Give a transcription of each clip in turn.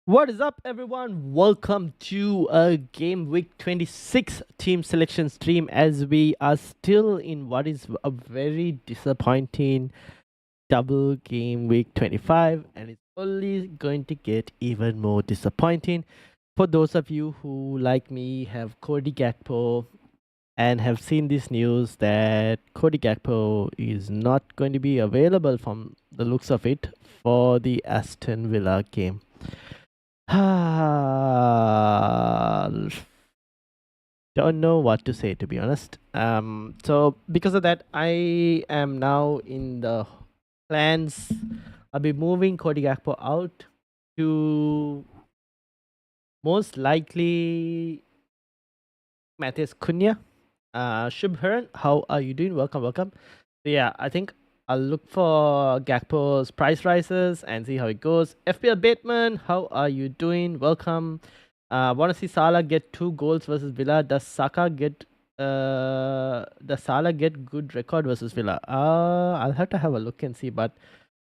What is up, everyone? Welcome to a Game Week 26 team selection stream as we are still in what is a very disappointing double Game Week 25, and it's only going to get even more disappointing for those of you who, like me, have Cody Gakpo and have seen this news that Cody Gakpo is not going to be available from the looks of it for the Aston Villa game. Don't know what to say, to be honest. So because of that, I am now in the plans. I'll be moving Cody Gakpo out to most likely Matthias Cunha. Shubharan, how are you doing? Welcome. So yeah, I think I'll look for Gakpo's price rises and see how it goes. FPL Bateman, how are you doing? Welcome. Want to see Salah get 2 goals versus Villa? Does Salah get good record versus Villa? I'll have to have a look and see, but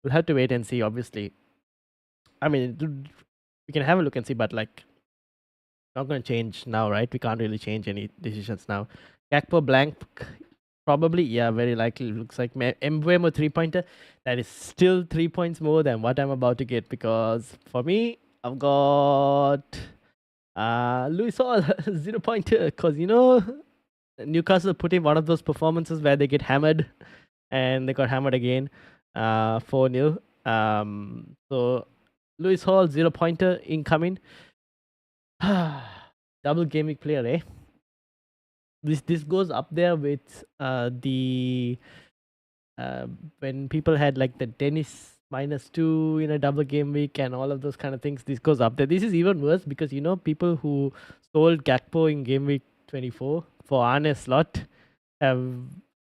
we'll have to wait and see. Obviously, I mean, we can have a look and see, but like, not going to change now, right? We can't really change any decisions now. Gakpo blank, probably, yeah, very likely. Looks like Mbeumo 3-pointer. That is still 3 points more than what I'm about to get, because for me, I've got Luis Hall 0-pointer, because Newcastle put in one of those performances where they get hammered, and they got hammered again, 4-0. So Luis Hall 0-pointer incoming. Double gaming player, eh? This goes up there with the when people had like the Dennis -2 in a double game week and all of those kind of things. This goes up there. This is even worse because people who sold Gakpo in game week 24 for Arne slot have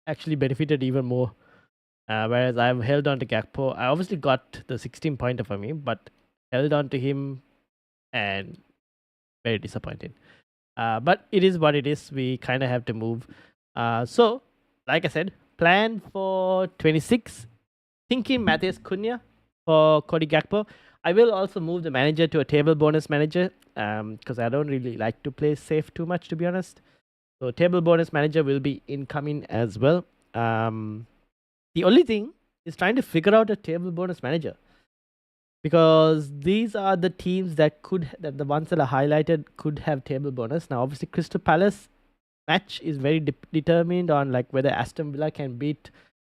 actually benefited even more. Whereas I've held on to Gakpo. I obviously got the 16-pointer for me, but held on to him and very disappointed. But it is what it is. We kind of have to move. So, like I said, plan for 26. Thinking Matthias Cunha for Cody Gakpo. I will also move the manager to a table bonus manager because I don't really like to play safe too much, to be honest. So, table bonus manager will be incoming as well. The only thing is trying to figure out a table bonus manager, because these are the teams that the ones that are highlighted could have table bonus. Now, obviously, Crystal Palace match is very determined on like whether Aston Villa can beat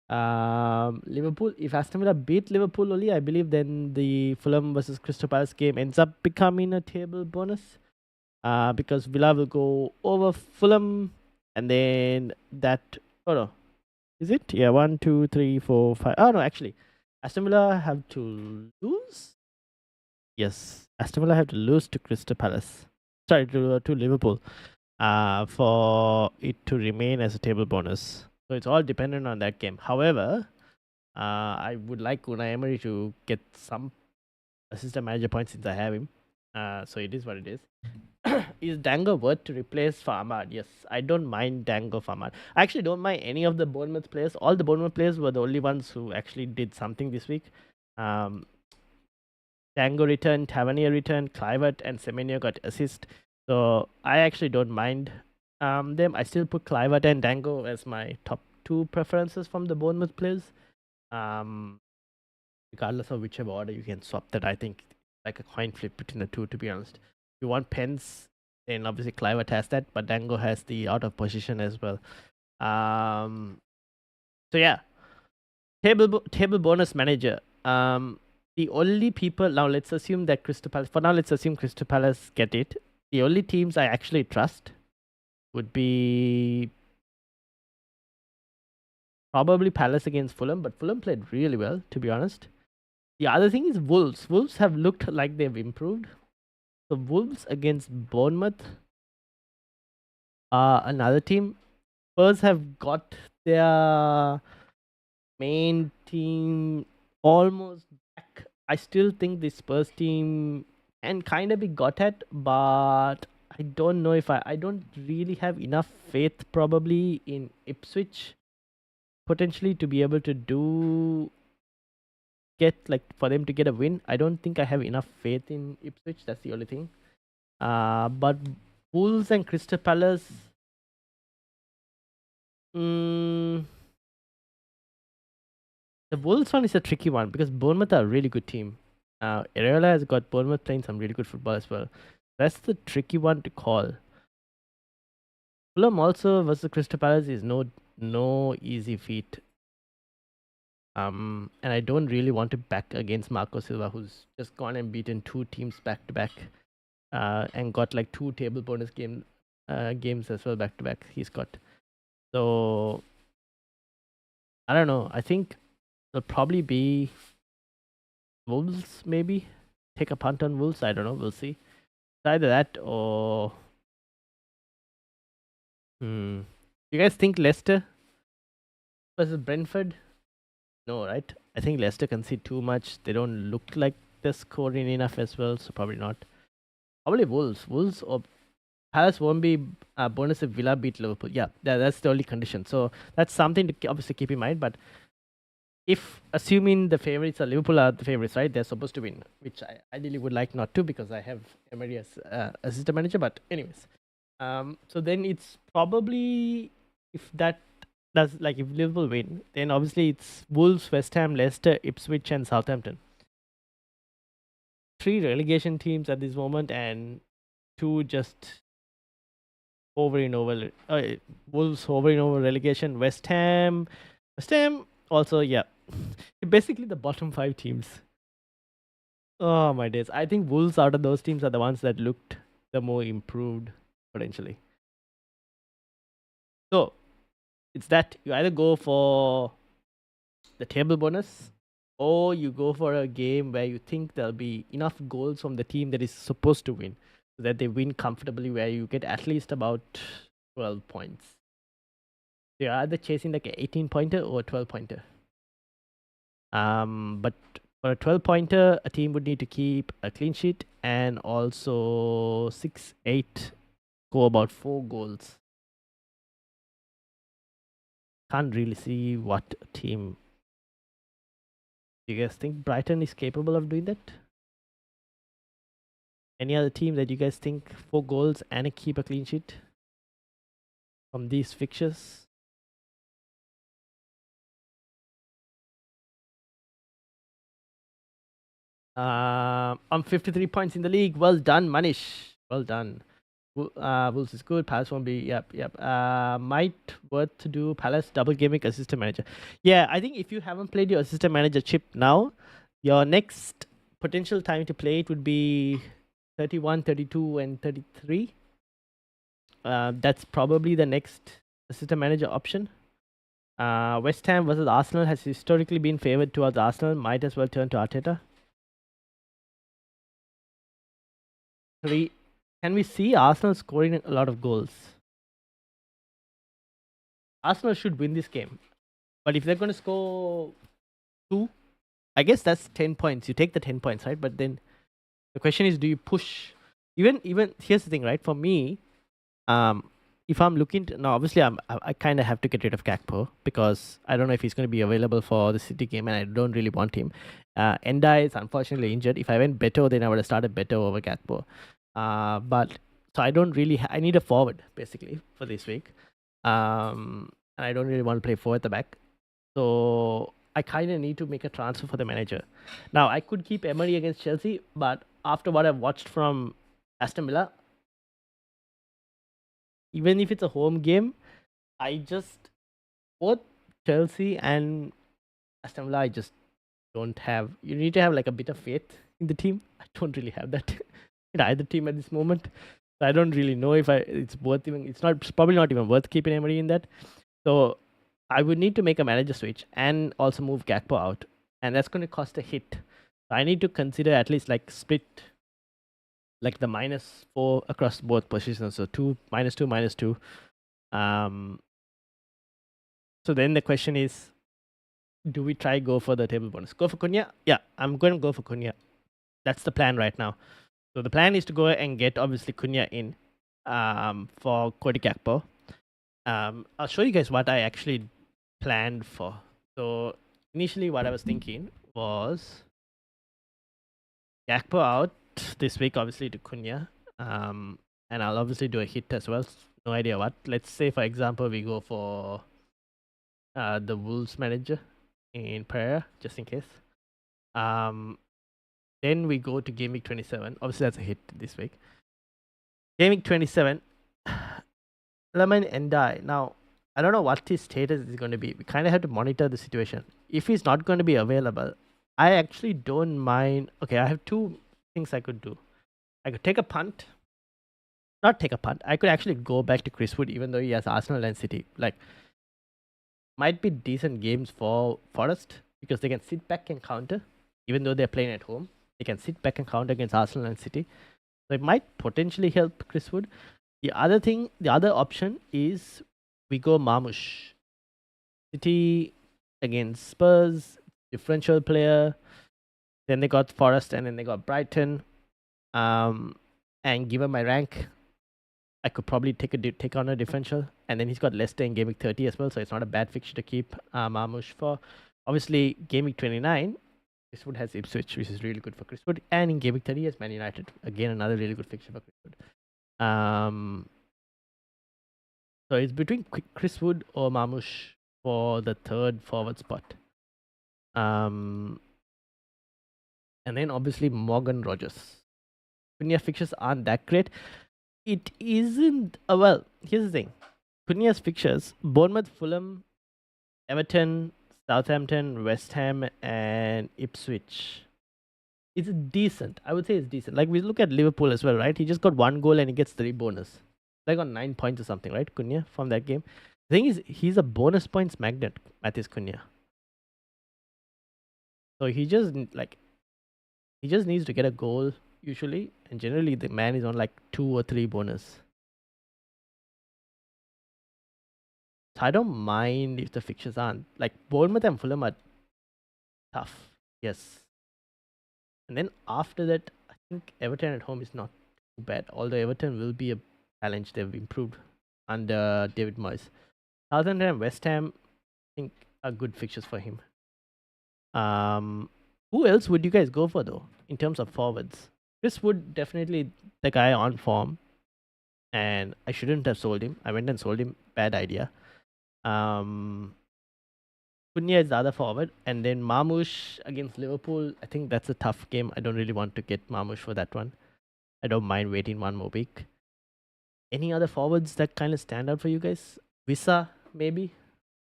Liverpool. If Aston Villa beat Liverpool only, I believe then the Fulham versus Crystal Palace game ends up becoming a table bonus. Because Villa will go over Fulham, and then that. Oh no, is it? Yeah, 1, 2, 3, 4, 5. Oh no, actually, Aston Villa have to lose. Yes, Aston Villa have to lose to Crystal Palace. Sorry, to Liverpool. For it to remain as a table bonus. So it's all dependent on that game. However, I would like Unai Emery to get some assistant manager points since I have him. So it is what it is. Is Dango worth to replace Farmad? Yes, I don't mind Dango Farmad. I actually don't mind any of the Bournemouth players. All the Bournemouth players were the only ones who actually did something this week. Dango returned, Tavernier returned, Clivert and Semenyo got assist. So I actually don't mind them. I still put Clivert and Dango as my top 2 preferences from the Bournemouth players. Regardless of whichever order you can swap that, I think like a coin flip between the two, to be honest. If you want pens, then obviously Clivert has that, but Dango has the out of position as well. So yeah, table bonus manager. The only people now, let's assume that Crystal Palace. For now, let's assume Crystal Palace get it. The only teams I actually trust would be probably Palace against Fulham, but Fulham played really well, to be honest. The other thing is Wolves. Wolves have looked like they've improved. So Wolves against Bournemouth, another team. Spurs have got their main team almost back. I still think the Spurs team can kind of be got at, but I don't know if I don't really have enough faith probably in Ipswich potentially to be able to do get like for them to get a win. I don't think I have enough faith in Ipswich. That's the only thing. But Wolves and Crystal Palace. Mm, the Wolves one is a tricky one because Bournemouth are a really good team. Areola has got Bournemouth playing some really good football as well. That's the tricky one to call. Fulham also versus Crystal Palace is no easy feat. And I don't really want to back against Marco Silva, who's just gone and beaten 2 teams back to back, and got like 2 table bonus games as well back to back. He's got. So I don't know. I think it'll probably be Wolves. Maybe take a punt on Wolves. I don't know. We'll see. It's either that or. You guys think Leicester versus Brentford? No, right? I think Leicester concede too much. They don't look like they're scoring enough as well, so probably not. Probably Wolves. Wolves or Palace won't be bonus if Villa beat Liverpool. Yeah, that's the only condition. So that's something to obviously keep in mind. But if assuming the favorites are Liverpool are the favorites, right? They're supposed to win, which I ideally would like not to because I have Emery as assistant manager. But anyways, so then it's probably if that does like if Liverpool win, then obviously it's Wolves, West Ham, Leicester, Ipswich, and Southampton. 3 relegation teams at this moment, and 2 just hovering over. Wolves hovering over relegation. West Ham also, yeah. Basically the bottom 5 teams. Oh my days! I think Wolves out of those teams are the ones that looked the more improved potentially. So it's that you either go for the table bonus or you go for a game where you think there'll be enough goals from the team that is supposed to win so that they win comfortably, where you get at least about 12 points. So you're either chasing like an 18 pointer or a 12 pointer. But for a 12 pointer, a team would need to keep a clean sheet and also 6-8 go about 4 goals. Can't really see what team. Do you guys think Brighton is capable of doing that? Any other team that you guys think 4 goals and keep a clean sheet from these fixtures? I'm 53 points in the league. Well done, Manish. Well done. Wolves is good. Palace won't be. Yep. Might worth to do Palace double gaming assistant manager. Yeah, I think if you haven't played your assistant manager chip now, your next potential time to play it would be 31, 32, and 33. That's probably the next assistant manager option. West Ham versus Arsenal has historically been favored towards Arsenal. Might as well turn to Arteta. 3. Can we see Arsenal scoring a lot of goals? Arsenal should win this game. But if they're going to score 2, I guess that's 10 points. You take the 10 points, right? But then the question is, do you push? Even here's the thing, right? For me, if I'm looking to, now, obviously, I kind of have to get rid of Gakpo because I don't know if he's going to be available for the City game, and I don't really want him. Enda is unfortunately injured. If I went Beto, then I would have started Beto over Gakpo. But so I don't really. I need a forward basically for this week. And I don't really want to play 4 at the back. So I kind of need to make a transfer for the manager. Now, I could keep Emery against Chelsea, but after what I've watched from Aston Villa, even if it's a home game, I just, both Chelsea and Aston Villa, I just don't have. You need to have like a bit of faith in the team. I don't really have that in either team at this moment. So I don't really know if it's worth even. It's probably not even worth keeping Emery in that. So I would need to make a manager switch and also move Gakpo out, and that's going to cost a hit. So I need to consider at least like split like the -4 across both positions. So 2, -2, -2. So then the question is, do we try go for the table bonus? Go for Cunha? Yeah, I'm going to go for Cunha. That's the plan right now. So the plan is to go and get obviously Cunha in for Cody Gakpo. I'll show you guys what I actually planned for. So initially what I was thinking was Gakpo out this week, obviously, to Cunha. And I'll obviously do a hit as well. No idea what. Let's say, for example, we go for the Wolves manager in Pereira, just in case. Then we go to Game Week 27. Obviously, that's a hit this week. Game Week 27, Lemon and Die. Now, I don't know what his status is going to be. We kind of have to monitor the situation. If he's not going to be available, I actually don't mind. Okay, I have two things I could do. I could take a punt. Not take a punt. I could actually go back to Chris Wood, even though he has Arsenal and City. Like, might be decent games for Forest because they can sit back and counter, even though they're playing at home. They can sit back and counter against Arsenal and City. So it might potentially help Chris Wood. The other option is we go Marmoush. City against Spurs, differential player. Then they got Forest and then they got Brighton. And given my rank, I could probably take on a differential. And then he's got Leicester in Game Week 30 as well, so it's not a bad fixture to keep Marmoush for. Obviously, Game Week 29, Chris Wood has Ipswich, which is really good for Chris Wood. And in Game Week 30, he has Man United. Again, another really good fixture for Chris Wood. So it's between Chris Wood or Marmoush for the third forward spot. And then obviously Morgan Rogers. Cunha fixtures aren't that great. It isn't. Well, here's the thing. Cunha's fixtures: Bournemouth, Fulham, Everton, Southampton, West Ham, and Ipswich. It's decent. I would say it's decent. Like we look at Liverpool as well, right? He just got 1 goal and he gets 3 bonus. Like on 9 points or something, right? Cunha from that game. The thing is, he's a bonus points magnet, Matheus Cunha. So he just needs to get a goal usually, and generally the man is on like 2 or 3 bonus. So I don't mind if the fixtures aren't. Like Bournemouth and Fulham are tough, yes. And then after that, I think Everton at home is not too bad. Although Everton will be a challenge. They've improved under David Moyes. Southampton and West Ham, I think, are good fixtures for him. Who else would you guys go for though in terms of forwards? Chris Wood, definitely the guy on form, and I shouldn't have sold him. I went and sold him. Bad idea. Cunha is the other forward, and then Marmoush against Liverpool. I think that's a tough game. I don't really want to get Marmoush for that one. I don't mind waiting 1 more week. Any other forwards that kind of stand out for you guys? Visa, maybe,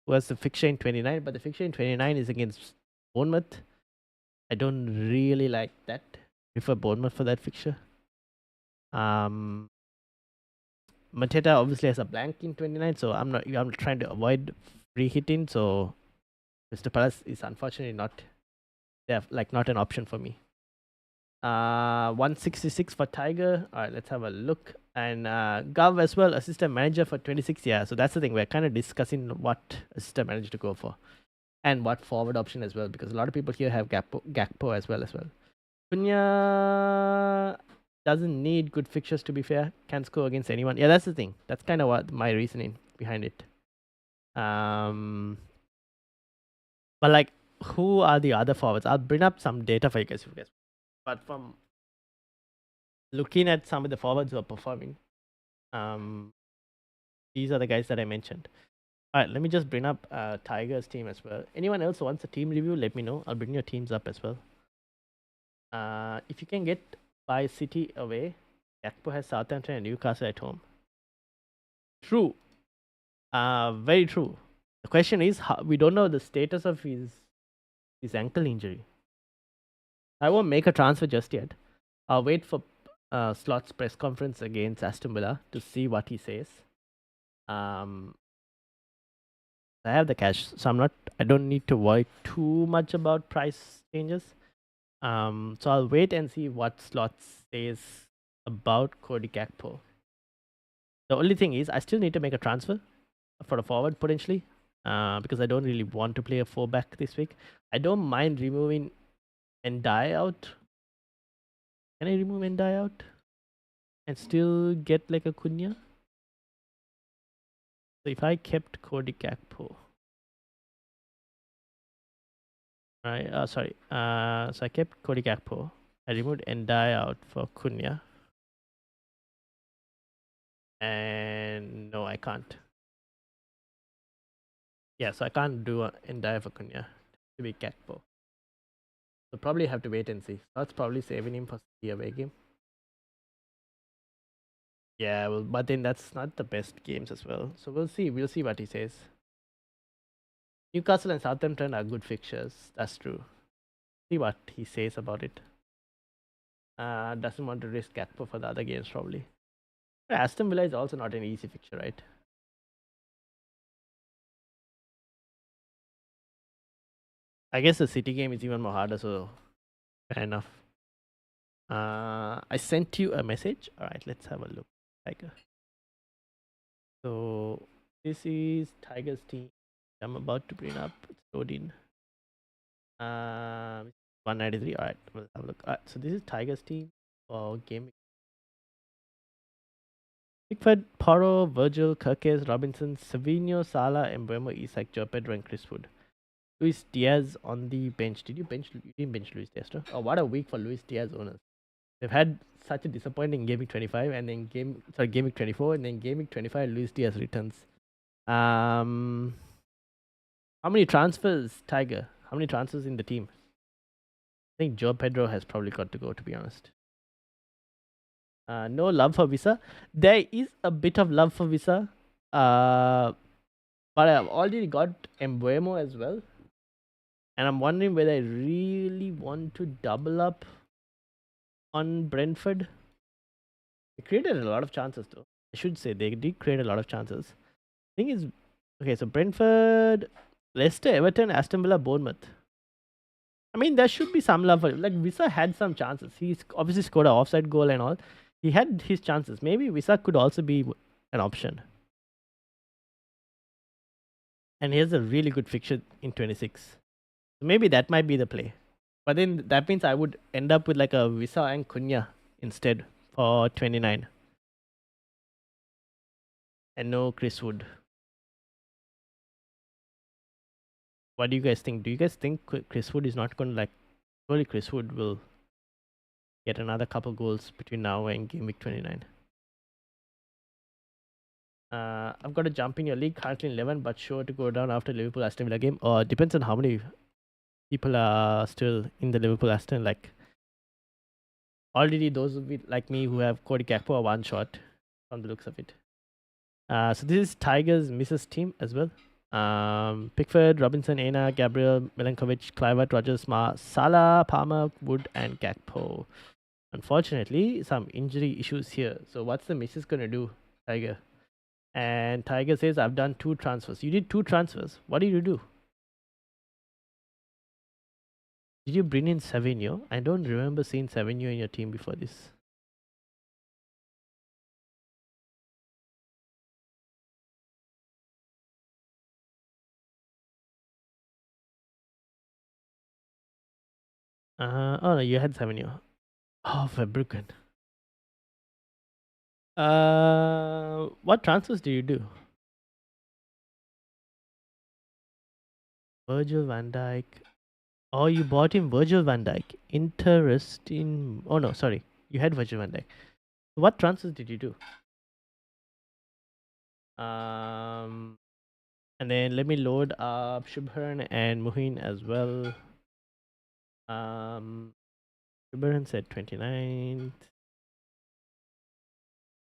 who has the fixture in 29, but the fixture in 29 is against Bournemouth. I don't really like that. Prefer Bournemouth for that fixture. Mateta obviously has a blank in 29, so I'm trying to avoid free hitting. So Mr. Palace is unfortunately not an option for me. 166 for Tiger. All right, let's have a look. And Gav as well, assistant manager for 26. Yeah, so that's the thing. We're kind of discussing what assistant manager to go for, and what forward option as well, because a lot of people here have Gakpo as well. Cunha doesn't need good fixtures, to be fair. Can score against anyone. Yeah, that's the thing. That's kind of what my reasoning behind it. But like, who are the other forwards? I'll bring up some data for you guys. But from looking at some of the forwards who are performing, these are the guys that I mentioned. All right, let me just bring up Tiger's team as well. Anyone else who wants a team review, let me know. I'll bring your teams up as well. If you can get by City away, Gakpo has Southampton and Newcastle at home. True. Very true. The question is, we don't know the status of his ankle injury. I won't make a transfer just yet. I'll wait for Slot's press conference against Aston Villa to see what he says. I have the cash, so I don't need to worry too much about price changes. So I'll wait and see what Slot says about Cody Gakpo. The only thing is, I still need to make a transfer for a forward potentially, because I don't really want to play a 4-back this week. I don't mind removing Ndai out. Can I remove Ndai out and still get like a Cunha? So if I kept Cody Gakpo, Right. Sorry. So I kept Cody Gakpo. I removed Endai out for Cunha. And no, I can't. Yeah, so I can't do Endai for Cunha. To be Gakpo. So probably have to wait and see. That's probably saving him for the away game. Yeah, well, but then that's not the best games as well. So we'll see. We'll see what he says. Newcastle and Southampton are good fixtures. That's true. See what he says about it. Doesn't want to risk Gakpo for the other games probably. But Aston Villa is also not an easy fixture, right? I guess the City game is even more harder, so fair enough. I sent you a message. All right, let's have a look. Tiger. So this is Tiger's team. I'm about to bring up. It's loading. 193. All right, we'll have a look. All right, so this is Tiger's team for game. Pickford, Porro, Virgil, Kirkes, Robinson, Savinho, Salah, Mbeumo, Isak, Joe Pedro, and Chris Wood. Luis Diaz on the bench. Did you bench? You didn't bench Luis Diaz, no? Oh, what a week for Luis Diaz owners. They've had such a disappointing game week 25 and then game week 24 and then game week 25 Luis Diaz returns. How many transfers, Tiger? How many transfers in the team? I think Joe Pedro has probably got to go, to be honest. No love for Visa. There is a bit of love for Visa. But I've already got Embuemo as well. And I'm wondering whether I really want to double up on Brentford. They created a lot of chances, though. I should say they did create a lot of chances. Thing is, okay, so Brentford, Leicester, Everton, Aston Villa, Bournemouth. I mean, there should be some love for it. Like, Visa had some chances. He's obviously scored an offside goal and all. He had his chances. Maybe Visa could also be an option. And he has a really good fixture in 26. So maybe that might be the play. But then that means I would end up with like a Visa and Cunha instead for 29. And no Chris Wood. What do you guys think? Do you guys think Chris Wood is not going to like... Surely Chris Wood will get another couple goals between now and game week 29. I've got to jump in your league, currently 11, but sure to go down after Liverpool Aston Villa game. Or depends on how many people are still in the Liverpool Aston. Like, already those like me who have Cody Gakpo are one shot from the looks of it. So this is Tigers Mrs. team as well. Pickford, Robinson, Aina, Gabriel, Milankovic, Kluivert, Rogers, Salah, Palmer, Wood, and Gakpo. Unfortunately, some injury issues here. So what's the missus gonna do, Tiger? And Tiger says, I've done 2 transfers. You did 2 transfers. What did you do? Did you bring in Savinho? I don't remember seeing Savinho in your team before this. Oh no, you had Savinho. Oh, Verbruggen. What transfers did you do? Virgil van Dijk. Oh, you bought him Virgil van Dijk. Interesting. Oh no, sorry. You had Virgil van Dijk. What transfers did you do? And then let me load up Shubharan and Muhin as well. Shubharan said 29th.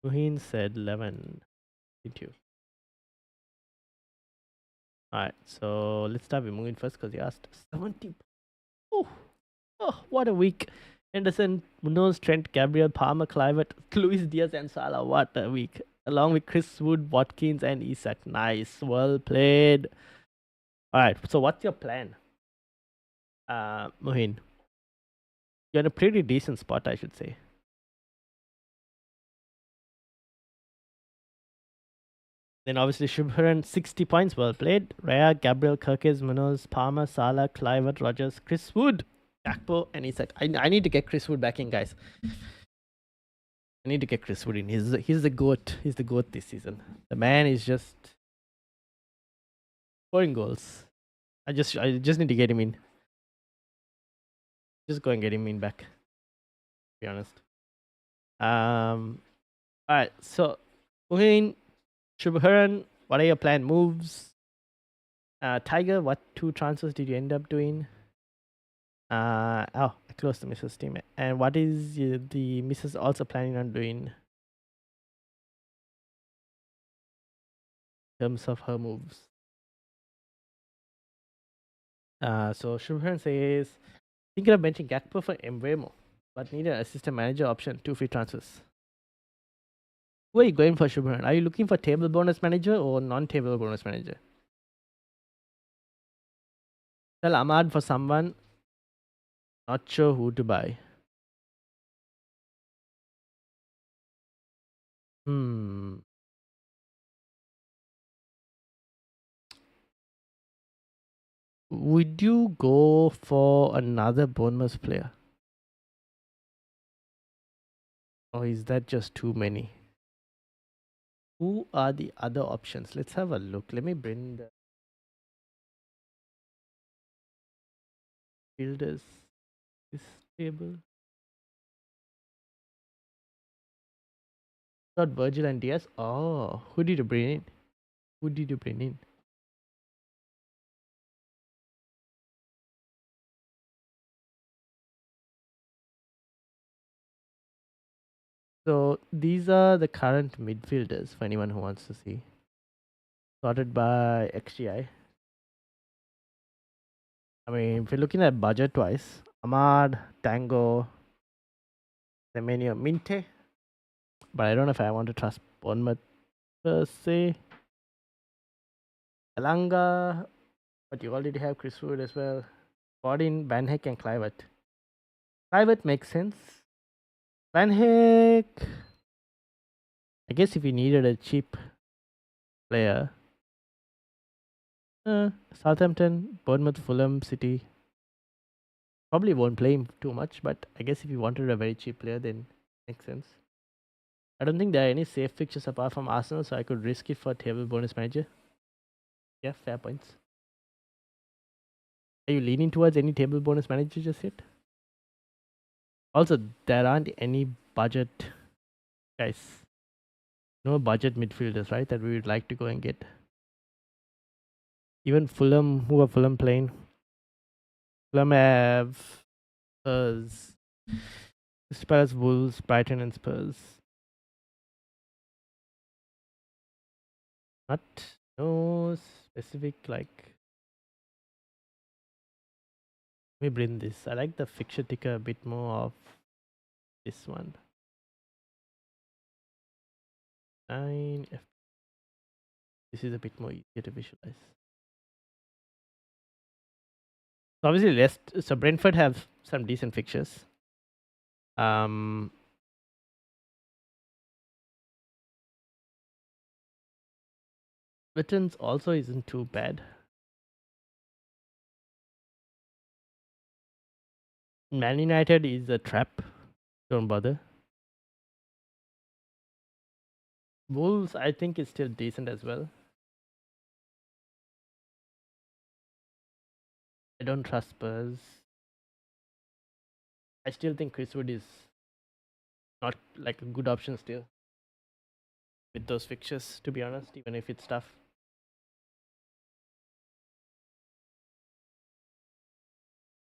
Muhin said 11. Did you? Alright, so let's start with Muhin first because he asked 70. Oh, what a week. Henderson, Munoz, Trent, Gabriel, Palmer, Kluivert, Luis Diaz, and Salah. What a week. Along with Chris Wood, Watkins, and Isak. Nice. Well played. Alright, so what's your plan? Muhin. You're in a pretty decent spot, I should say. Then obviously Shubharan, 60 points, well played. Raya, Gabriel, Kirkes, Munoz, Palmer, Salah, Kluivert, Rogers, Chris Wood, Gakpo, and Isak. I need to get Chris Wood back in, guys. I need to get Chris Wood in. He's the GOAT. He's the GOAT this season. The man is just scoring goals. I just need to get him in. Just go and get him in back. To be honest. All right. So, Uhin, Shubharan, what are your planned moves? Tiger, what 2 transfers did you end up doing? I closed the Mrs. team. And what is the Mrs. also planning on doing in terms of her moves? So Shubharan says, thinking of benching Gakpo for Embremo, but need an assistant manager option, 2 free transfers. Who are you going for, Shubharan? Are you looking for table bonus manager or non-table bonus manager? Tell Ahmad for someone, not sure who to buy. Would you go for another Bournemouth player? Or is that just too many? Who are the other options? Let's have a look. Let me bring the builders this table. Not Virgil and Diaz. Oh, who did you bring in? Who did you bring in? So these are the current midfielders for anyone who wants to see. Sorted by XGI. I mean, if you're looking at budget wise, Ahmad, Tango, Semenyo, Minte. But I don't know if I want to trust Bournemouth per se. Alanga, but you already have Chris Wood as well. Bodin, Van Heck, and Clivert. Clivert makes sense. Van Heck, I guess if you needed a cheap player, Southampton, Bournemouth, Fulham, City. Probably won't play him too much, but I guess if you wanted a very cheap player, then makes sense. I don't think there are any safe fixtures apart from Arsenal, so I could risk it for table bonus manager. Yeah, fair points. Are you leaning towards any table bonus manager just yet? Also, there aren't any budget guys. No budget midfielders, right? That we would like to go and get. Even Fulham, who are Fulham playing? Fulham have Spurs, Spurs, Wolves, Brighton, and Spurs. Not no specific like. Let me bring this. I like the fixture ticker a bit more of this one. 9 F. This is a bit more easier to visualize. So obviously, so Brentford have some decent fixtures. Britain's also isn't too bad. Man United is a trap. Don't bother. Wolves, I think, is still decent as well. I don't trust Spurs. I still think Chris Wood is not like a good option still with those fixtures, to be honest, even if it's tough.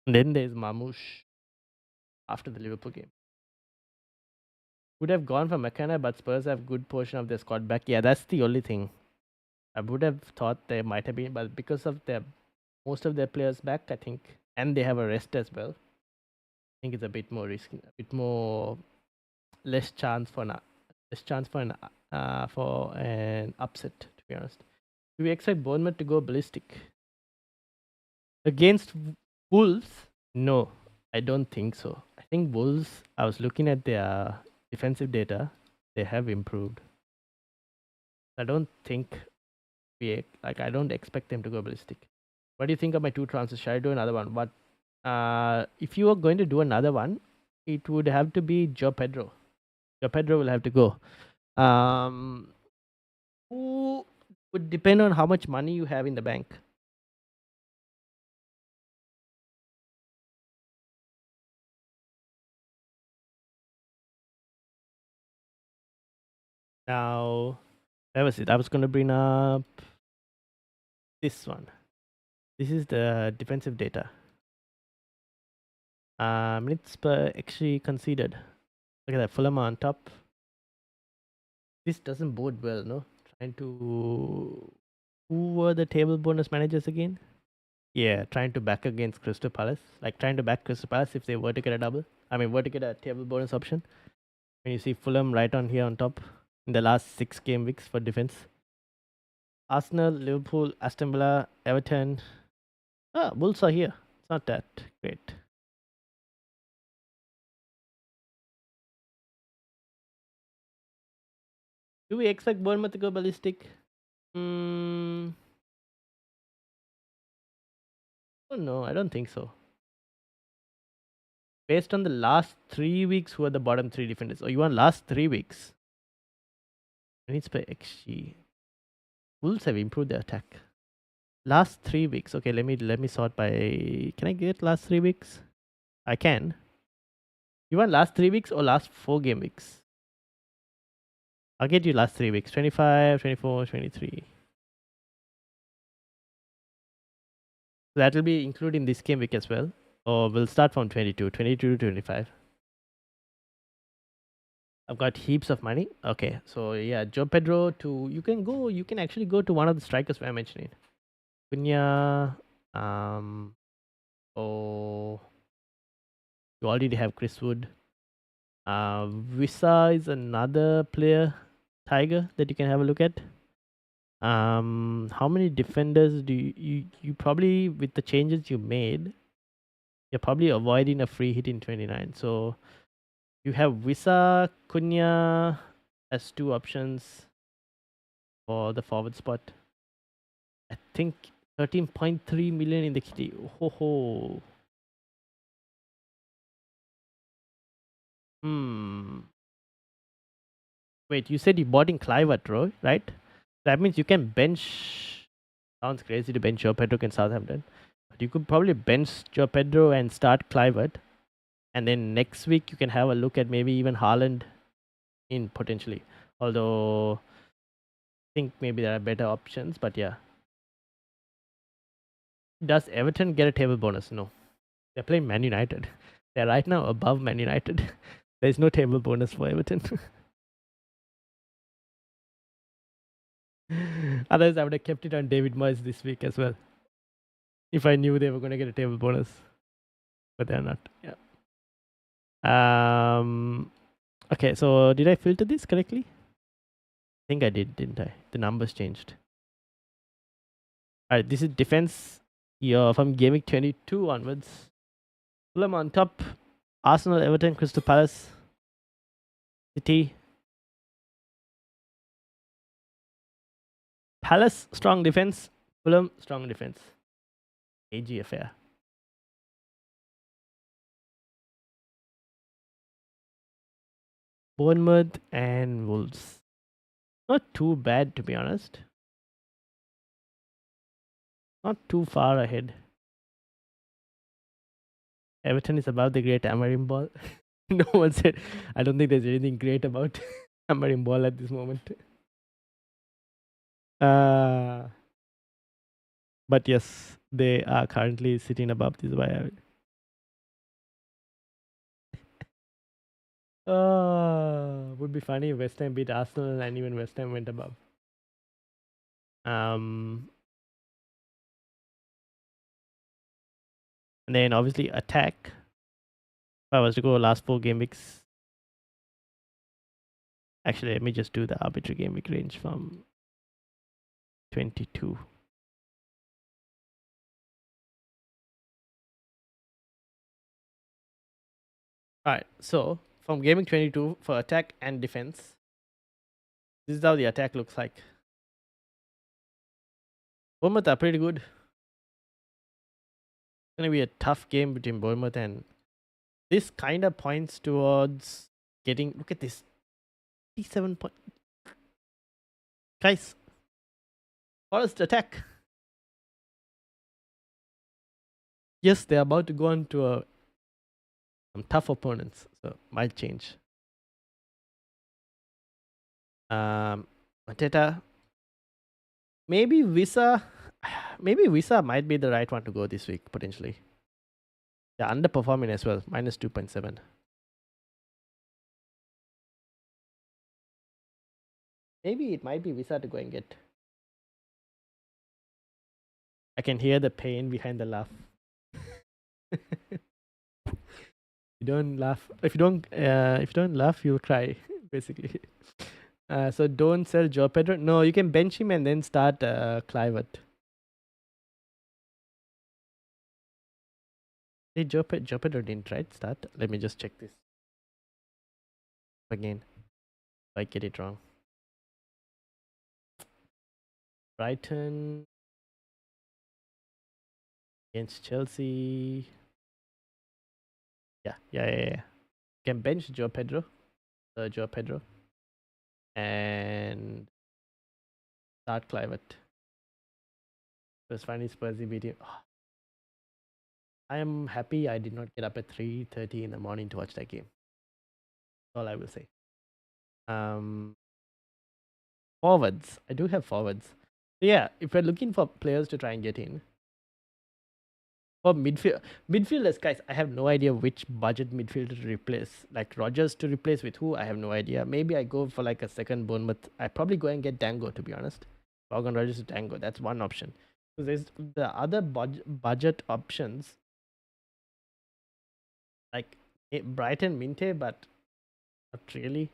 And then there's Mamouche after the Liverpool game. Would have gone for McKenna, but Spurs have good portion of their squad back. Yeah, that's the only thing. I would have thought there might have been, but because of their most of their players back, I think, and they have a rest as well. I think it's a bit more risky, a bit more less chance for for an upset. To be honest, do we expect Bournemouth to go ballistic against Wolves? No, I don't think so. I think Wolves. I was looking at their defensive data; they have improved. I don't think I don't expect them to go ballistic. What do you think of my 2 transfers? Should I do another one? But if you are going to do another one, it would have to be Joe Pedro. Joe Pedro will have to go. Who would depend on how much money you have in the bank. Now, where was it? I was going to bring up this one. This is the defensive data. Minutes per actually conceded. Look at that, Fulham on top. This doesn't bode well, no? Trying to... Who were the table bonus managers again? Yeah, trying to back against Crystal Palace. Like trying to back Crystal Palace if they were to get a double. I mean, were to get a table bonus option. When you see Fulham right on here on top in the last 6 game weeks for defense. Arsenal, Liverpool, Aston Villa, Everton. Wolves are here. It's not that great. Do we expect Bournemouth to go ballistic? Oh no, I don't think so. Based on the last 3 weeks, who are the bottom 3 defenders? Oh, you want last 3 weeks? Minutes per XG. Wolves have improved their attack. Last 3 weeks. Okay, let me sort by. Can I get last 3 weeks? I can. You want last 3 weeks or last 4 game weeks? I'll get you last 3 weeks. 25, 24, 23. So that will be including this game week as well. Or we'll start from 22 to 25. I've got heaps of money. Okay, so yeah, Joe Pedro to you can actually go to one of the strikers we're mentioning. Cunha, oh, you already have Chris Wood. Visa is another player, Tiger, that you can have a look at. How many defenders do you probably, with the changes you made, you're probably avoiding a free hit in 29. So you have Visa, Cunha as 2 options for the forward spot. I think 13.3 million in the kitty. Ho ho. Wait, you said you bought in Clivert, right? That means you can bench. Sounds crazy to bench Joe Pedro in Southampton. But you could probably bench Joe Pedro and start Clivert. And then next week you can have a look at maybe even Haaland in potentially. Although I think maybe there are better options, but yeah. Does Everton get a table bonus? No. They're playing Man United. They're right now above Man United. There's no table bonus for Everton. Otherwise, I would have kept it on David Moyes this week as well. If I knew they were going to get a table bonus. But they're not. Yeah. Okay, so did I filter this correctly? I think I did, didn't I? The numbers changed. Alright, this is defense. Yeah, from Gameweek 22 onwards. Fulham on top. Arsenal, Everton, Crystal Palace, City. Palace, strong defense. Fulham, strong defense. AG affair. Bournemouth and Wolves. Not too bad, to be honest. Not too far ahead. Everton is above the great Amarim ball. No one said. I don't think there's anything great about Amarim ball at this moment. But yes, they are currently sitting above this by. Would be funny if West Ham beat Arsenal and even West Ham went above. And then obviously attack. If I was to go last 4 game weeks. Actually, let me just do the arbitrary game week range from 22. Alright, so from gaming 22 for attack and defense, this is how the attack looks like. Bournemouth are pretty good. It's going to be a tough game between Bournemouth and this kind of points towards getting. Look at this. 87 point. Guys, Forest attack. Yes, they're about to go on to some tough opponents, so might change. Mateta. Maybe Visa. Maybe Visa might be the right one to go this week, potentially. They're underperforming as well, minus 2.7. Maybe it might be Visa to go and get. I can hear the pain behind the laugh. You don't laugh. If you don't laugh, you'll cry, basically. So don't sell Joe Pedro. No, you can bench him and then start Clivert. Hey, Joe Pedro didn't, right? Start. Let me just check this again. If I get it wrong. Brighton against Chelsea. Yeah. Can bench Joe Pedro. Joe Pedro. And start Clivert. Just finally Spursy beat him. Oh, I am happy I did not get up at 3:30 in the morning to watch that game. That's all I will say. Forwards. I do have forwards. So yeah, if we're looking for players to try and get in. For midfielders, guys, I have no idea which budget midfielder to replace. Like Rogers to replace with who? I have no idea. Maybe I go for like a second Bournemouth. I probably go and get Dango, to be honest. Morgan Rogers to Dango. That's one option. So there's the other budget options like Brighton Minte, but not really.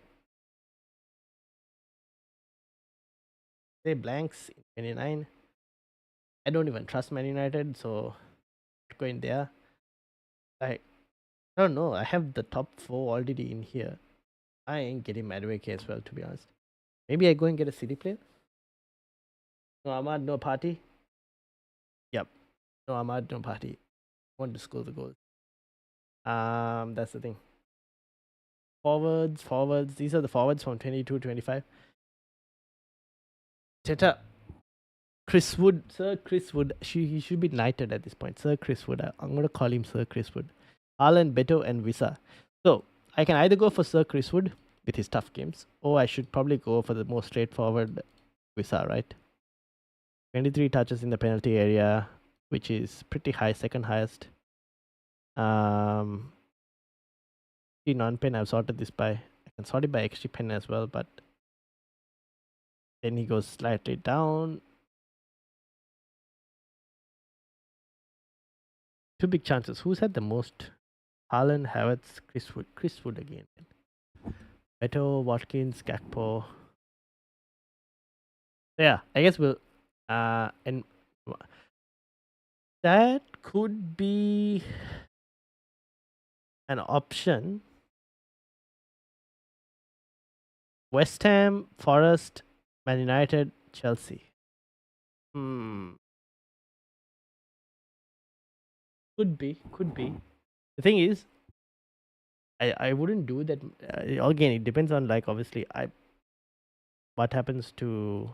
They blanks in 29. I don't even trust Man United, so going there. I don't know. I have the top 4 already in here. I ain't getting Madueke as well, to be honest. Maybe I go and get a City player. No Ahmad, no party. Yep. No Ahmad, no party. Want to score the goals. That's the thing. Forwards. These are the forwards from 22, 25. Cheta. Chris Wood. Sir Chris Wood. He should be knighted at this point. Sir Chris Wood. I'm going to call him Sir Chris Wood. Alan, Beto, and Visa. So, I can either go for Sir Chris Wood with his tough games, or I should probably go for the more straightforward Visa, right? 23 touches in the penalty area, which is pretty high, second highest. Non-pen, I've sorted this by. I can sort it by XG pen as well, but then he goes slightly down. Two big chances. Who's had the most? Haaland, Havertz, Chris Wood again. Beto, Watkins, Gakpo. Yeah, I guess we'll. And that could be an option. West Ham, Forest, Man United, Chelsea. Could be. The thing is, I wouldn't do that. Again, it depends on like obviously what happens to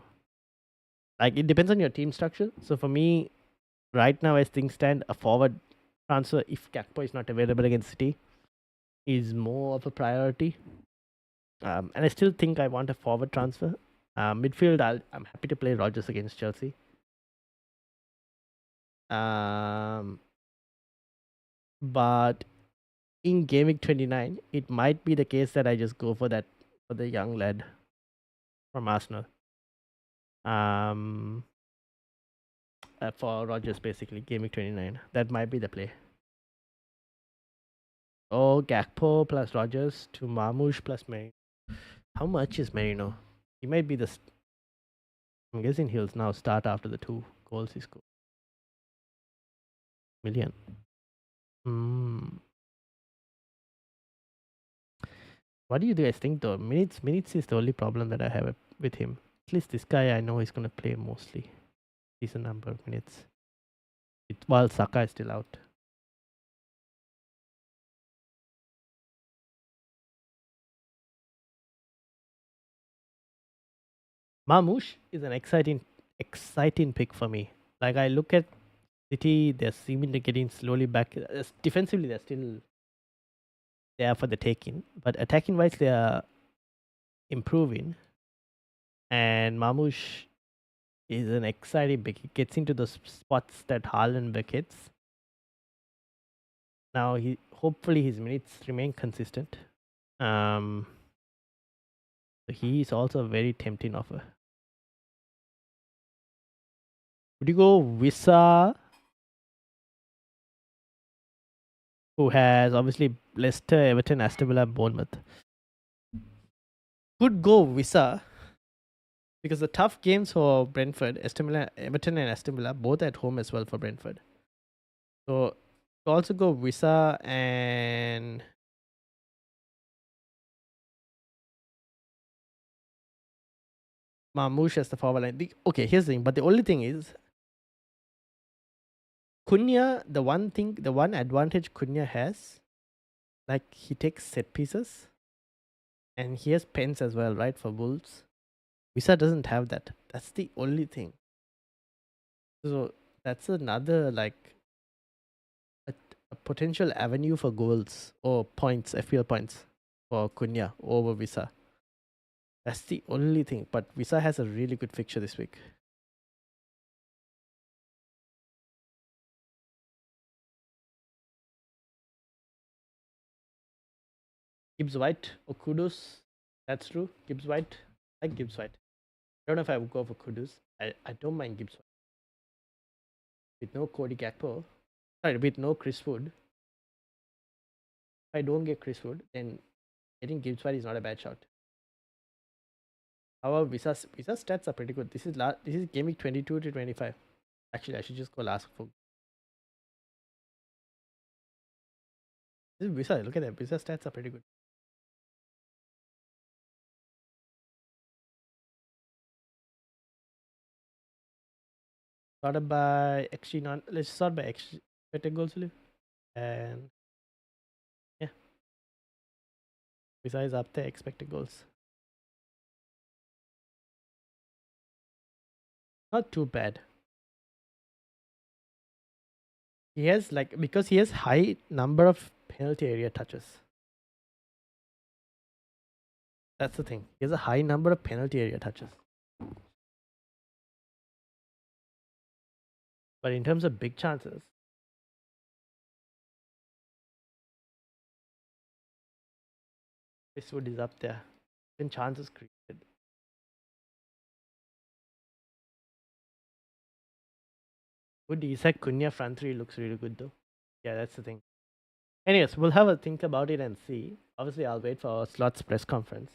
like it depends on your team structure. So for me, right now as things stand, a forward transfer if Gakpo is not available against City is more of a priority. And I still think I want a forward transfer. Midfield, I'm happy to play Rogers against Chelsea. But in Game Week 29, it might be the case that I just go for the young lad from Arsenal. For Rogers, basically, Game Week 29. That might be the play. Oh, Gakpo plus Rogers to Marmoush plus Merino. How much is Merino? He might be I'm guessing he'll now start after the 2 goals he scored. Million. What do you guys think though? Minutes is the only problem that I have with him. At least this guy I know is gonna play mostly. Decent number of minutes. While Saka is still out. Marmoush is an exciting pick for me. Like I look at City, they're seeming to getting slowly back. Defensively, they're still there for the taking, but attacking wise, they are improving. And Mamouche is an exciting pick. He gets into those spots that Haaland hits. Now hopefully his minutes remain consistent. So he is also a very tempting offer. Would you go Wissa, who has obviously Leicester, Everton, Aston Villa, Bournemouth? Could go Wissa because the tough games for Brentford, Aston Villa, Everton, and Aston Villa, both at home as well for Brentford. So also go Wissa and Mamouche as the forward line. Okay, here's the thing. But the only thing is, Cunha, the one advantage Cunha has, like he takes set pieces and he has pens as well, right? For Wolves. Wissa doesn't have that. That's the only thing. So that's another like a potential avenue for goals or points, FPL points for Cunha over Wissa. That's the only thing. But Wissa has a really good fixture this week. Gibbs White or Kudus. That's true. Gibbs White. I like Gibbs White. I don't know if I would go for Kudus. I don't mind Gibbs White. With no Cody Gakpo. Sorry, with no Chris Wood. If I don't get Chris Wood, then getting Gibbs White is not a bad shot. However, Vissa's stats are pretty good. This is game week 22 to 25. Actually, I should just go last for. This is Visa. Look at that. Visa stats are pretty good. Sorted by XG non. Let's sort by XG expected goals, will you? And yeah, Visa is up there. Expected goals. Not too bad. He has because he has high number of penalty area touches. That's the thing. He has a high number of penalty area touches. But in terms of big chances, Westwood is up there. In chances created. Good Isak Cunha front three looks really good though. Yeah, that's the thing. Anyways, we'll have a think about it and see. Obviously, I'll wait for Slot's press conference.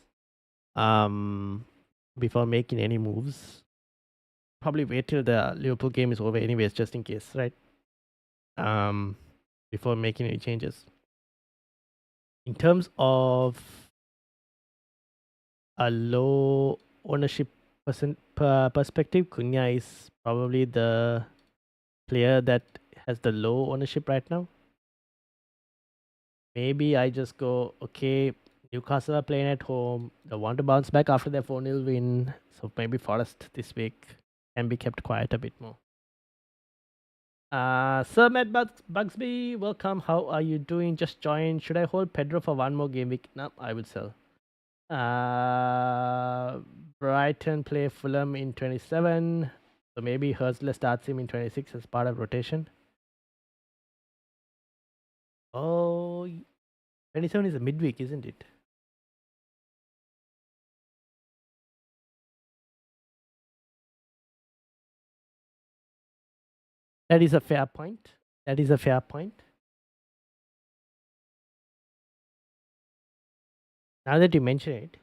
Before making any moves. Probably wait till the Liverpool game is over anyways, just in case, right? Before making any changes. In terms of a low ownership perspective, Cunha is probably the player that has the low ownership right now. Maybe I just go, okay, Newcastle are playing at home. They want to bounce back after their 4-0 win. So maybe Forest this week can be kept quiet a bit more. Sir Matt Bugsby, welcome. How are you doing? Just joined. Should I hold Pedro for one more game week? No, I would sell. Brighton play Fulham in 27. So maybe Hurstler starts him in 26 as part of rotation. Oh, 27 is a midweek, isn't it? That is a fair point. That is a fair point. Now that you mention it,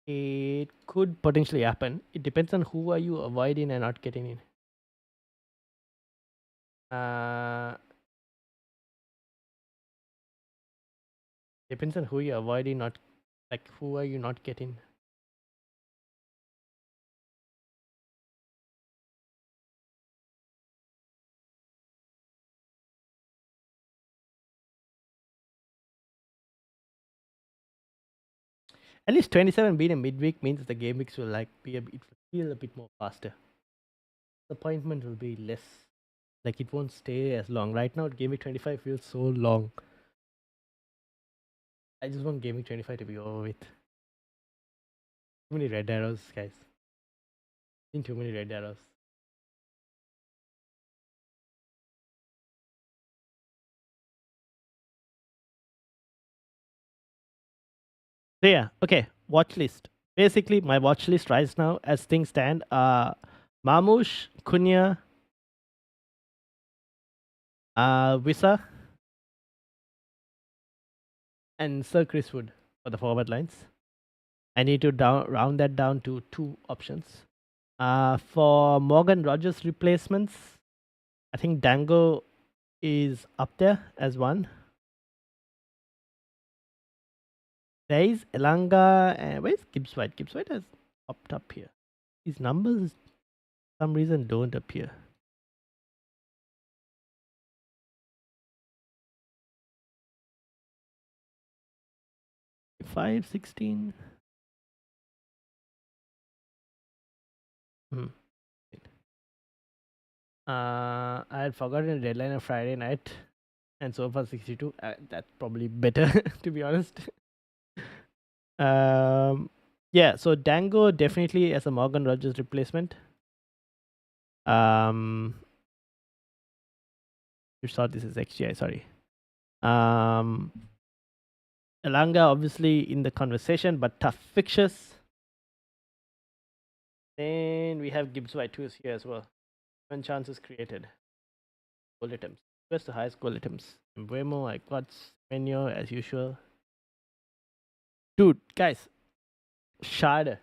it could potentially happen. It depends on who are you avoiding and not getting in. Depends on who you're avoiding, not like who are you not getting. At least 27 being a midweek means the game weeks will feel a bit more faster. The appointment will be less, like it won't stay as long. Right now, game week 25 feels so long. I just want game week 25 to be over with. Too many red arrows, guys. Seen too many red arrows. So yeah, okay. Watch list. Basically, my watch list right now, as things stand, are Marmoush, Cunha, Wissa, and Sir Chris Wood for the forward lines. I need to round that down to 2 options. For Morgan Rogers replacements, I think Dango is up there as one. There is Elanga and where's Gibbs White? Gibbs White has popped up here. These numbers, for some reason, don't appear. 516. Hmm. I had forgotten the deadline of Friday night, and so far 62. That's probably better, to be honest. Yeah, so Dango definitely as a Morgan Rogers replacement. You saw this as XGI, sorry. Elanga obviously in the conversation, but tough fixtures. Then we have Gibbs White, who is here as well. 7 chances created. Goal attempts. Where's the highest goal attempts? Mbuemo, I got Menyo as usual. Dude, guys, Schade.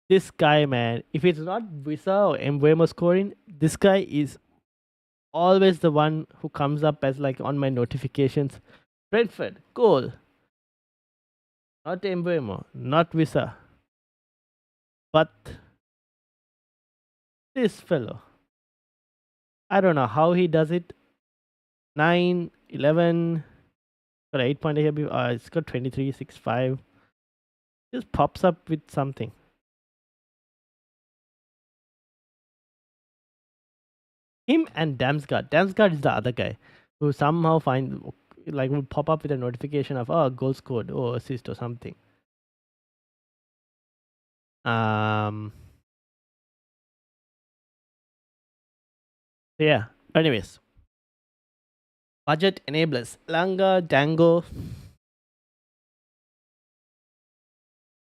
This guy, man, if it's not Visa or Mbuemo scoring, this guy is always the one who comes up as like on my notifications. Brentford, goal. Not Mbuemo, not Visa. But this fellow, I don't know how he does it. 9, 11, got 8 point here. It's got 23, 6, 5. Just pops up with something. Him and Damsgaard. Damsgaard is the other guy who somehow will pop up with a notification of goal scored or assist or something. Yeah. Anyways, budget enablers. Langa, Dango.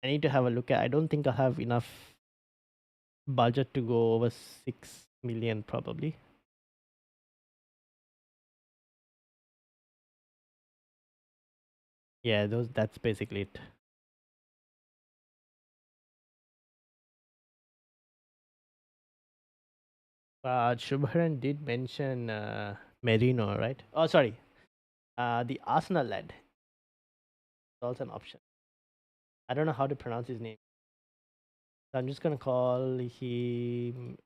I need to have a look at. I don't think I have enough budget to go over 6 million probably. Yeah, that's basically it. Shubharan did mention Merino, right? Oh, sorry. The Arsenal lad. It's also an option. I don't know how to pronounce his name. So I'm just gonna call him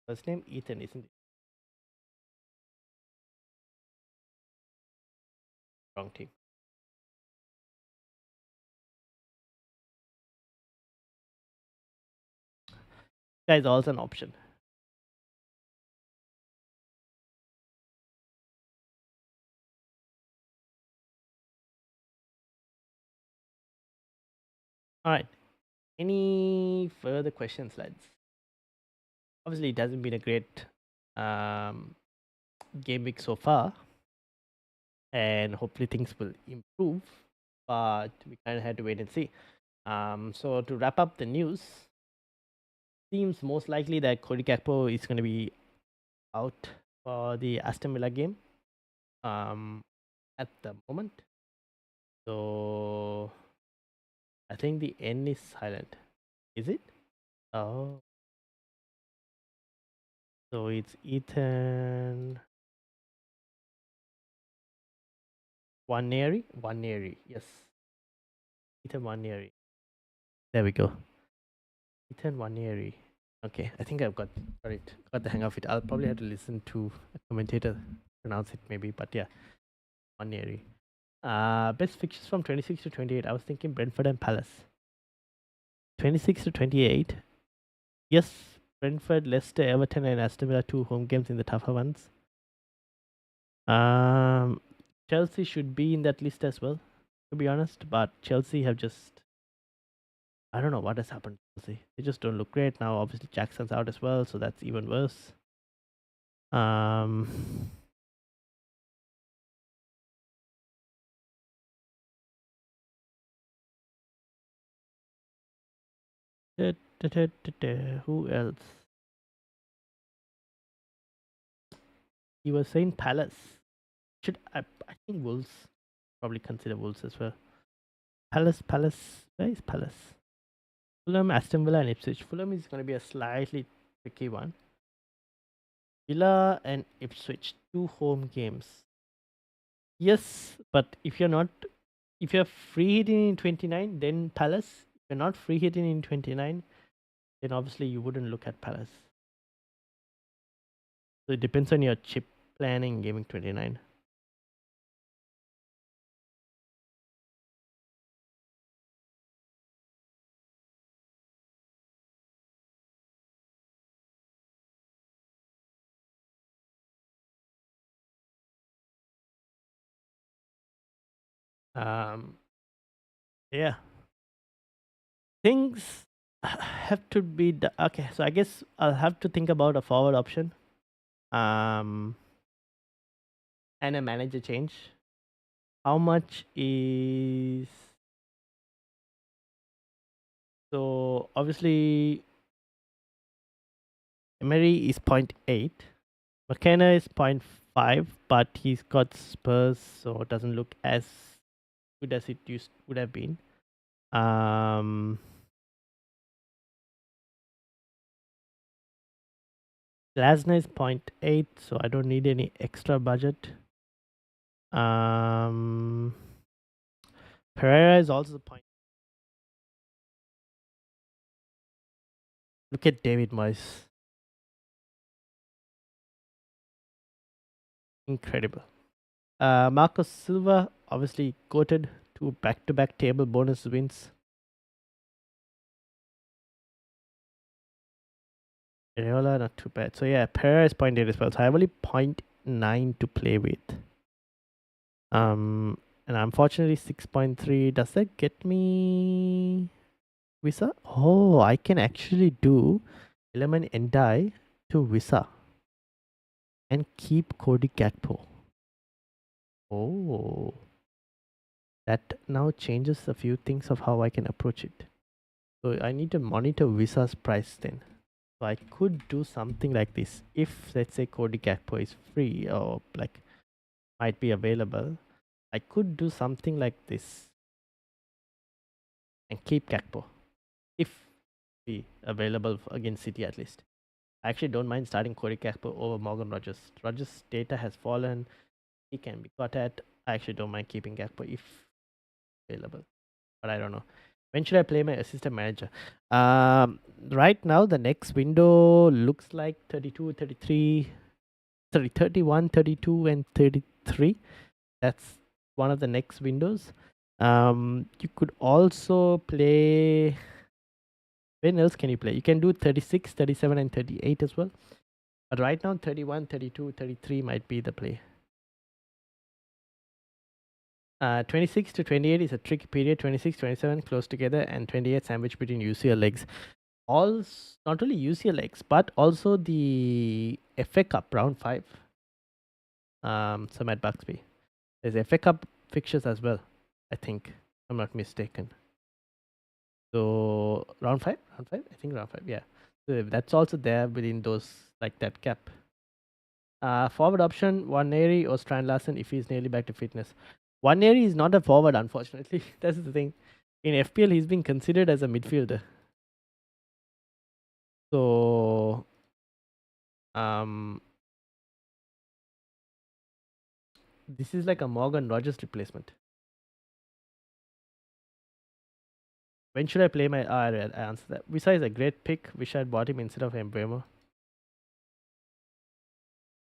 first name Ethan, isn't it? Wrong team. That is also an option. All right. Any further questions, lads? Obviously, it hasn't been a great game week so far, and hopefully things will improve. But we kind of had to wait and see. So to wrap up the news, seems most likely that Cody Gakpo is going to be out for the Aston Villa game. At the moment, so I think the N is silent. Is it? Oh, so it's Ethan Waneri. Waneri, yes. Ethan Waneri. There we go. Ethan Waneri. Okay, I think I've got it. Got the hang of it. I'll probably have to listen to a commentator pronounce it maybe, but yeah, Waneri. Best fixtures from 26 to 28. I was thinking Brentford and Palace. 26 to 28. Yes, Brentford, Leicester, Everton, and Aston Villa 2 home games in the tougher ones. Chelsea should be in that list as well, to be honest. But Chelsea have just I don't know what has happened. Chelsea. They just don't look great now. Obviously, Jackson's out as well, so that's even worse. Um, who else? He was saying Palace. I think Wolves probably consider Wolves as well. Palace. Where is Palace? Fulham, Aston Villa, and Ipswich. Fulham is going to be a slightly tricky one. Villa and Ipswich, 2 home games. Yes, but if you're free hitting in 29, then Palace. If you're not free hitting in 29, then obviously you wouldn't look at Palace. So it depends on your chip planning gaming 29. Um, yeah, things have to be okay. So I guess I'll have to think about a forward option, and a manager change. How much is so? Obviously, Emery is 0.8. McKenna is 0.5, but he's got Spurs, so it doesn't look as good as it would have been. Glasner is 0.8, so I don't need any extra budget. Pereira is also 0. Look at David Moyes. Incredible. Marcos Silva, obviously quoted 2 back-to-back table bonus wins. Areola, not too bad. So yeah, Pereira is 0.8 as well. So I have only 0.9 to play with. And unfortunately 6.3. Does that get me Visa? Oh, I can actually do Element Endai to Visa and keep Cody Gakpo. Oh, that now changes a few things of how I can approach it. So I need to monitor Visa's price then. So I could do something like this. If let's say Cody Gakpo is free or like might be available, I could do something like this and keep Gakpo if be available against City at least. I actually don't mind starting Cody Gakpo over Morgan Rogers. Rogers' data has fallen. He can be got at. I actually don't mind keeping Gakpo if available. But I don't know. When should I play my assistant manager? Right now, the next window looks like 32, 33, 31, 32, and 33. That's one of the next windows. You could also play. When else can you play? You can do 36, 37, and 38 as well. But right now, 31, 32, 33 might be the play. 26 to 28 is a tricky period. 26, 27 close together, and 28 sandwich between UCL legs. All not only UCL legs, but also the FA Cup round 5. Some at Buxby. There's FA Cup fixtures as well, I think. If I'm not mistaken. So round 5? Round 5? I think round 5, yeah. So that's also there within those, like that cap. Forward option, Waneri or Strand Larsen if he's nearly back to fitness. Waneri is not a forward, unfortunately. That's the thing. In FPL, he's been considered as a midfielder. So, this is like a Morgan Rogers replacement. When should I play my... I answered that. Visa is a great pick. Wish I'd bought him instead of Embremo.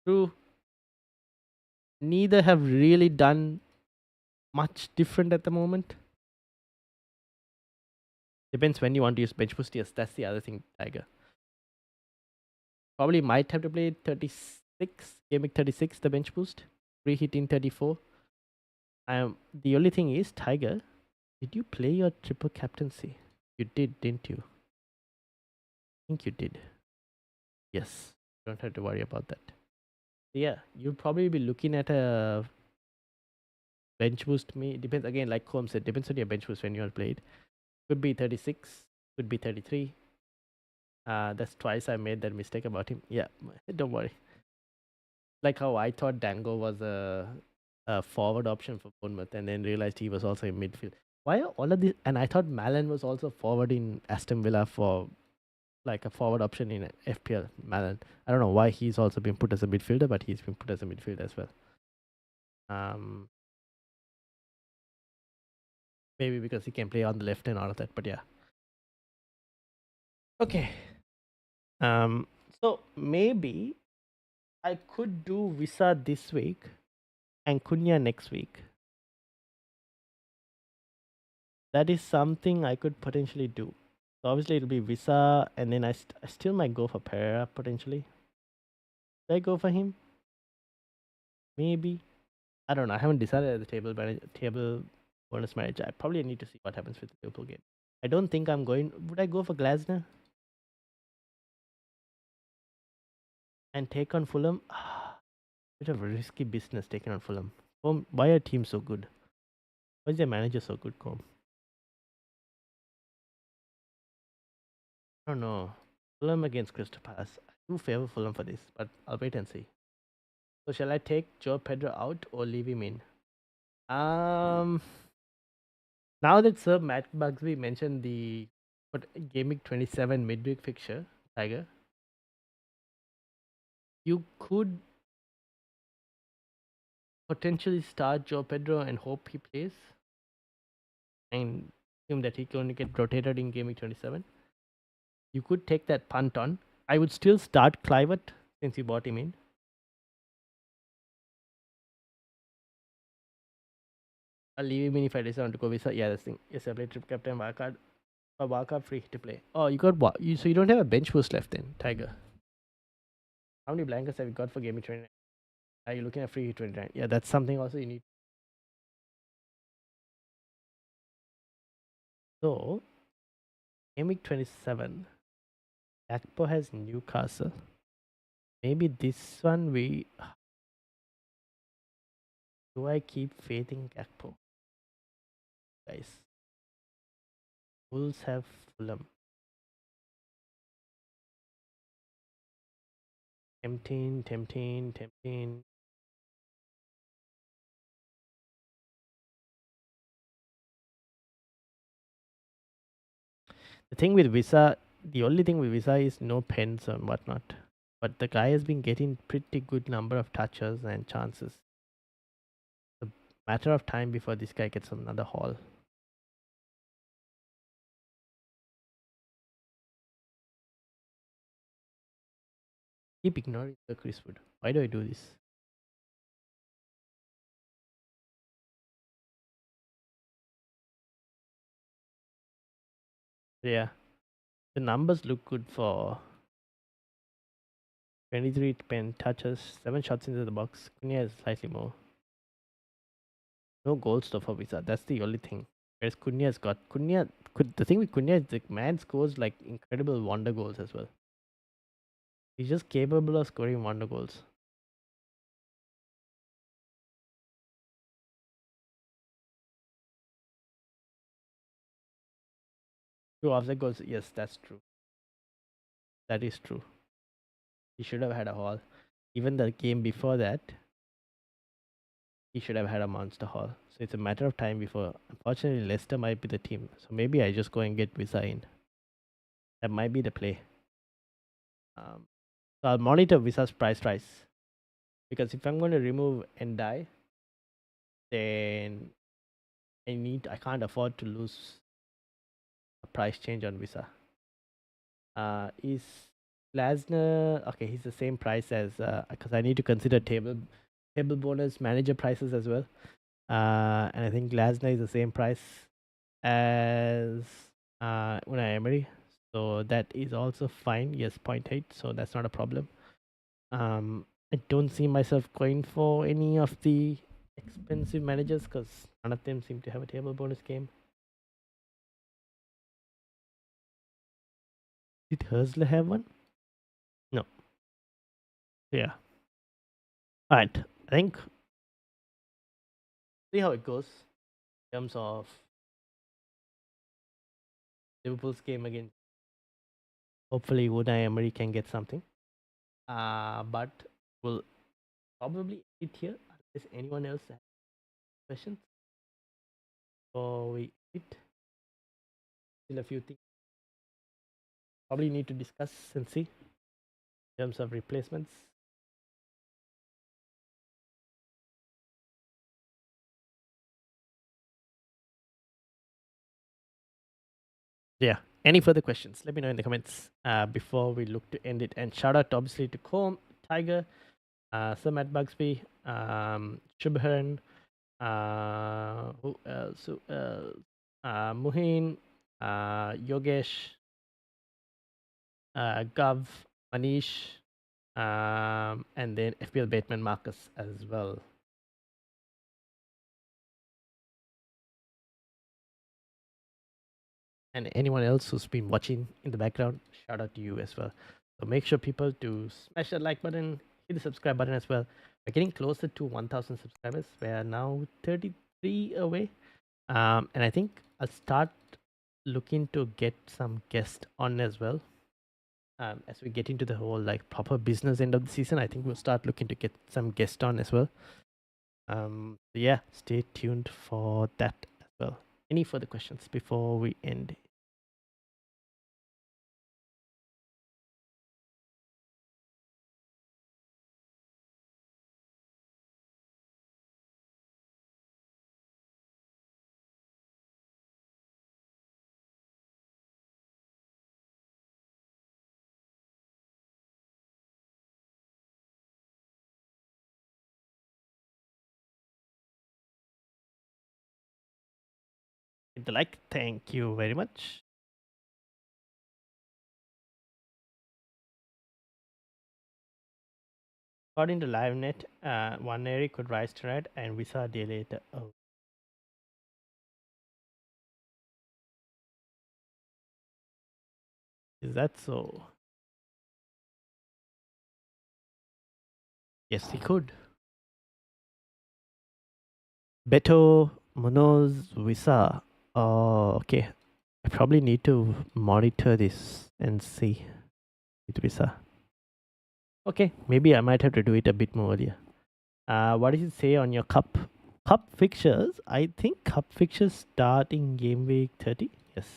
True. Neither have really done much different at the moment. Depends when you want to use bench boost. Yes, that's the other thing, Tiger. Probably might have to play 36, Gameweek 36, the bench boost. Reheat in 34. The only thing is, Tiger, did you play your triple captaincy? You did, didn't you? I think you did. Yes. Don't have to worry about that. Yeah, you'll probably be looking at a bench boost. Me depends again, like Colm said, depends on your bench boost when you are played. Could be 36, could be 33. That's twice I made that mistake about him. Yeah, don't worry. Like how I thought Dango was a forward option for Bournemouth and then realized he was also in midfield. Why are all of these? And I thought Malin was also forward in Aston Villa for like a forward option in FPL. Malin. I don't know why he's also been put as a midfielder, but he's been put as a midfielder as well. Um, Maybe because he can play on the left and all of that. But yeah. Okay. Um, so maybe I could do Visa this week and Cunha next week. That is something I could potentially do. So obviously it'll be Visa, and then I still might go for Pereira potentially. Should I go for him? Maybe. I don't know. I haven't decided at the table bonus manager. I probably need to see what happens with the Liverpool game. I don't think I'm going. Would I go for Glasner and take on Fulham? Bit of a risky business taking on Fulham. Why are teams so good? Why is their manager so good, Com? I don't know. Fulham against Crystal Palace. I do favor Fulham for this, but I'll wait and see. So shall I take Joe Pedro out or leave him in? Um, Now that Sir Matt Bugsby mentioned the Gameweek 27 midweek fixture, Tiger, you could potentially start Joe Pedro and hope he plays and assume that he can only get rotated in Gameweek 27. You could take that punt on. I would still start Clivert since you bought him in. I'll leave him in if I decide to go Visa. Yeah, that's the thing. Yes, I play Trip Captain Wildcard. A Wildcard free to play. Oh, you got what? So you don't have a bench boost left then, Tiger. How many blankets have you got for Gameweek 29? Are you looking at free 29? Yeah, that's something also you need. So, Game Week 27, Gakpo has Newcastle. Maybe this one do I keep faith in Gakpo? Guys, Wolves have Fulham. Tempting. The only thing with Visa is no pens and whatnot. But the guy has been getting pretty good number of touches and chances. It's a matter of time before this guy gets another haul. Keep ignoring the Chris Wood. Why do I do this? Yeah, the numbers look good for 23 pen touches, 7 shots into the box. Cunha is slightly more. No goals though for Visa. That's the only thing. Whereas Cunha's got the thing with Cunha is the man scores like incredible wonder goals as well. He's just capable of scoring wonder goals. Two offside goals, yes, that's true. That is true. He should have had a haul. Even the game before that, he should have had a monster haul. So it's a matter of time before. Unfortunately, Leicester might be the team. So maybe I just go and get Visa in. That might be the play. So I'll monitor Visa's price rise. Because if I'm going to remove and die, then I can't afford to lose a price change on Visa. Is Glasner okay? He's the same price as because I need to consider table bonus manager prices as well. And I think Glasner is the same price as Unai Emery, so that is also fine. Yes, 0.8, so that's not a problem. I don't see myself going for any of the expensive managers because none of them seem to have a table bonus game. Did Herzler have one? No. Yeah. All right. I think see how it goes in terms of Liverpool's game again. Hopefully, Unai Emery can get something. But we'll probably end it here unless anyone else has questions. So we eat. Still a few things probably need to discuss and see in terms of replacements. Yeah. Any further questions? Let me know in the comments before we look to end it. And shout out obviously to Comb, Tiger, Sir Matt Bugsby, Shubharan, who else? Muhin, Yogesh, Gav, Manish, and then FPL Bateman Marcus as well. And anyone else who's been watching in the background, shout out to you as well. So make sure people to smash that like button, hit the subscribe button as well. We're getting closer to 1,000 subscribers. We are now 33 away. And I think I'll start looking to get some guests on as well. As we get into the whole like proper business end of the season, I think we'll start looking to get some guests on as well. Yeah, stay tuned for that as well. Any further questions before we end? Hit the like. Thank you very much. According to LiveNet, one area could rise to red and we saw a day later. Oh, is that so? Yes, he could. Beto Munoz Visa. Oh, okay. I probably need to monitor this and see with Visa. Okay, maybe I might have to do it a bit more earlier. What does it say on your cup fixtures? I think cup fixtures starting game week 30. Yes.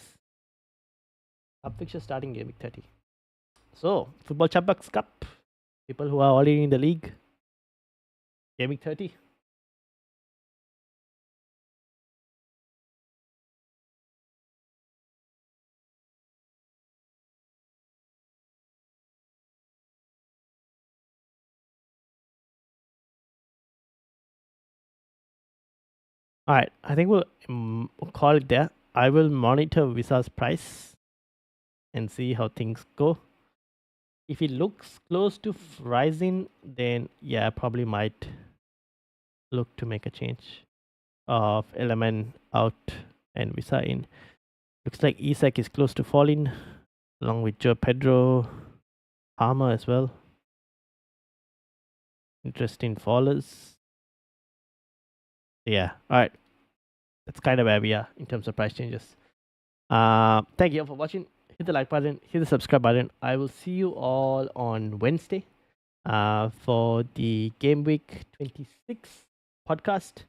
Cup fixtures starting game week 30. So, Football Chatbox Cup. People who are already in the league. Game week 30. All right, I think we'll call it there. I will monitor Visa's price and see how things go. If it looks close to rising, then yeah, I probably might look to make a change of element out and Visa in. Looks like Isak is close to falling, along with Joe Pedro, Palmer as well. Interesting fallers. Yeah, all right. That's kind of where we are in terms of price changes. Thank you all for watching. Hit the like button, hit the subscribe button. I will see you all on Wednesday for the Game Week 26 podcast.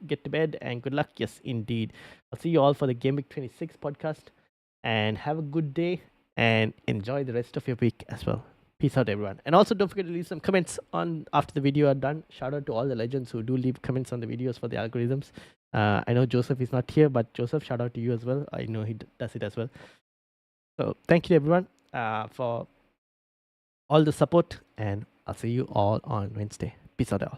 Get to bed and good luck. Yes, indeed. I'll see you all for the Game Week 26 podcast and have a good day and enjoy the rest of your week as well. Peace out, everyone. And also, don't forget to leave some comments on after the video are done. Shout out to all the legends who do leave comments on the videos for the algorithms. I know Joseph is not here, but Joseph, shout out to you as well. I know he does it as well. So thank you, everyone, for all the support, and I'll see you all on Wednesday. Peace out, all.